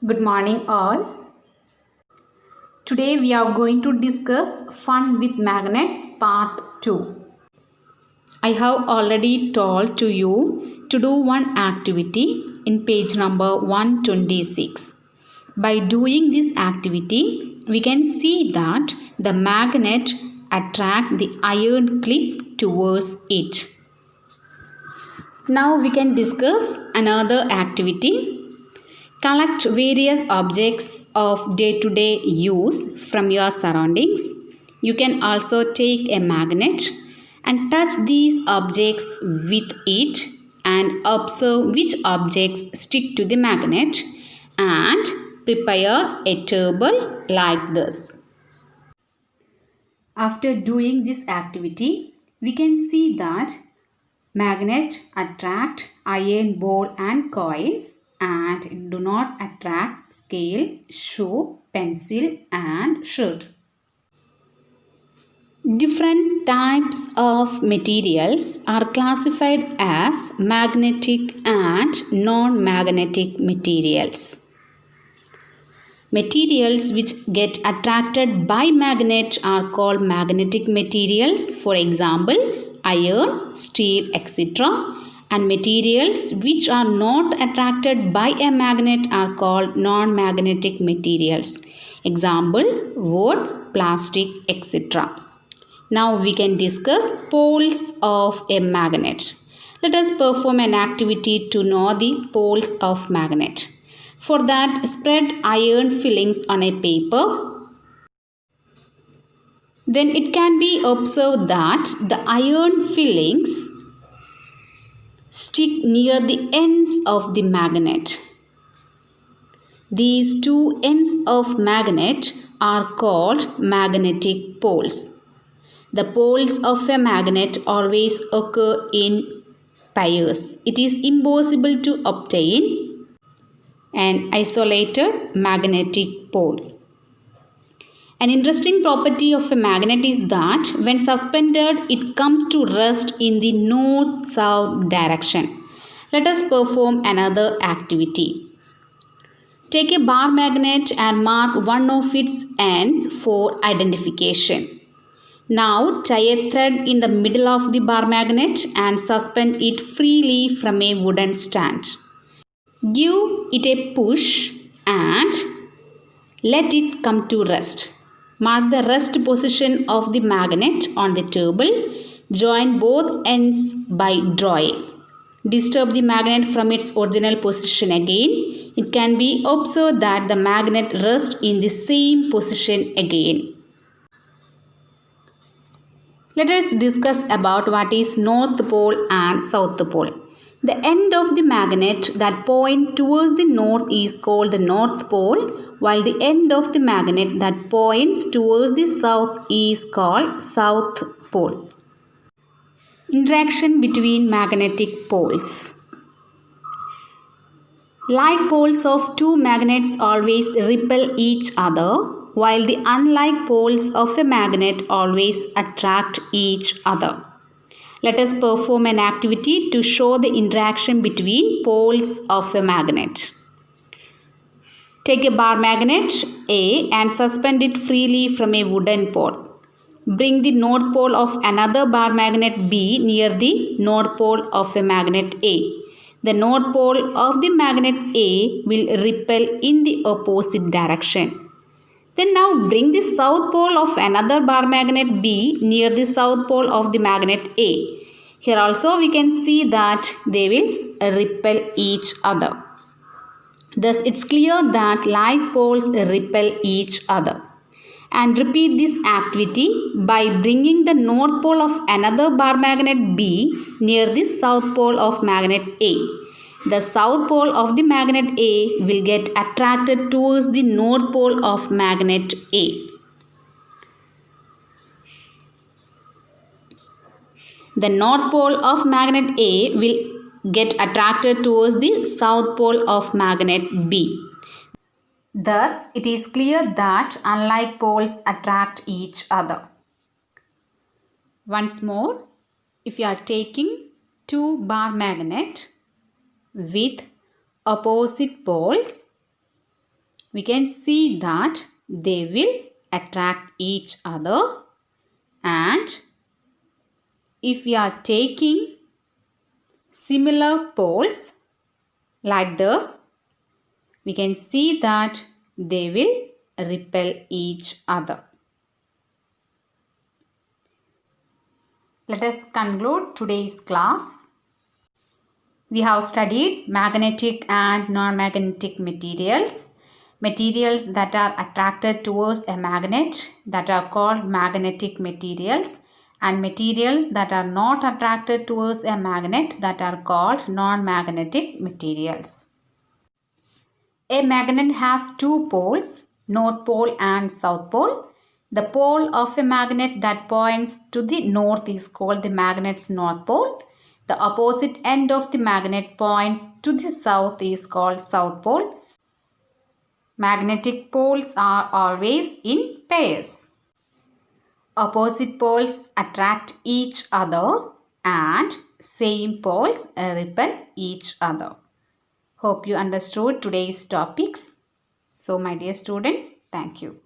Good morning, all. Today we are going to discuss Fun with Magnets Part 2. I have already told to you to do one activity in page number 126. By doing this activity, we can see that the magnet attracts the iron clip towards it. Now we can discuss another activity. Collect various objects of day-to-day use from your surroundings. You can also take a magnet and touch these objects with it and observe which objects stick to the magnet and prepare a table like this. After doing this activity, we can see that magnet attract iron ball and coins and do not attract scale, shoe, pencil and shirt. Different types of materials are classified as magnetic and non-magnetic materials. Materials which get attracted by magnet are called magnetic materials. For example, iron, steel, etc. And materials which are not attracted by a magnet are called non-magnetic materials. Example, wood, plastic, etc. Now we can discuss poles of a magnet. Let us perform an activity to know the poles of magnet. For that, spread iron fillings on a paper. Then it can be observed that the iron fillings stick near the ends of the magnet. These two ends of magnet are called magnetic poles. The poles of a magnet always occur in pairs. It is impossible to obtain an isolated magnetic pole. An interesting property of a magnet is that when suspended, it comes to rest in the north-south direction. Let us perform another activity. Take a bar magnet and mark one of its ends for identification. Now tie a thread in the middle of the bar magnet and suspend it freely from a wooden stand. Give it a push and let it come to rest. Mark the rest position of the magnet on the table. Join both ends by drawing. Disturb the magnet from its original position again. It can be observed that the magnet rests in the same position again. Let us discuss about what is North Pole and South Pole. The end of the magnet that points towards the north is called the North Pole, while the end of the magnet that points towards the south is called South Pole. Interaction between magnetic poles. Like poles of two magnets always repel each other, while the unlike poles of a magnet always attract each other. Let us perform an activity to show the interaction between poles of a magnet. Take a bar magnet A and suspend it freely from a wooden pole. Bring the north pole of another bar magnet B near the north pole of a magnet A. The north pole of the magnet A will repel in the opposite direction. Then now bring the south pole of another bar magnet B near the south pole of the magnet A. Here also we can see that they will repel each other. Thus it's clear that like poles repel each other. And repeat this activity by bringing the north pole of another bar magnet B near the south pole of magnet A. The south pole of the magnet A will get attracted towards the north pole of magnet A. The north pole of magnet A will get attracted towards the south pole of magnet B. Thus, it is clear that unlike poles attract each other. Once more, if you are taking two bar magnet with opposite poles, we can see that they will attract each other. And if we are taking similar poles like this, we can see that they will repel each other. Let us conclude today's class. We have studied magnetic and non-magnetic materials. Materials that are attracted towards a magnet, that are called magnetic materials, and materials that are not attracted towards a magnet, that are called non-magnetic materials. A magnet has two poles, North Pole and South Pole. The pole of a magnet that points to the north is called the magnet's North Pole. The opposite end of the magnet points to the south is called South Pole. Magnetic poles are always in pairs. Opposite poles attract each other and same poles repel each other. Hope you understood today's topics. So my dear students, thank you.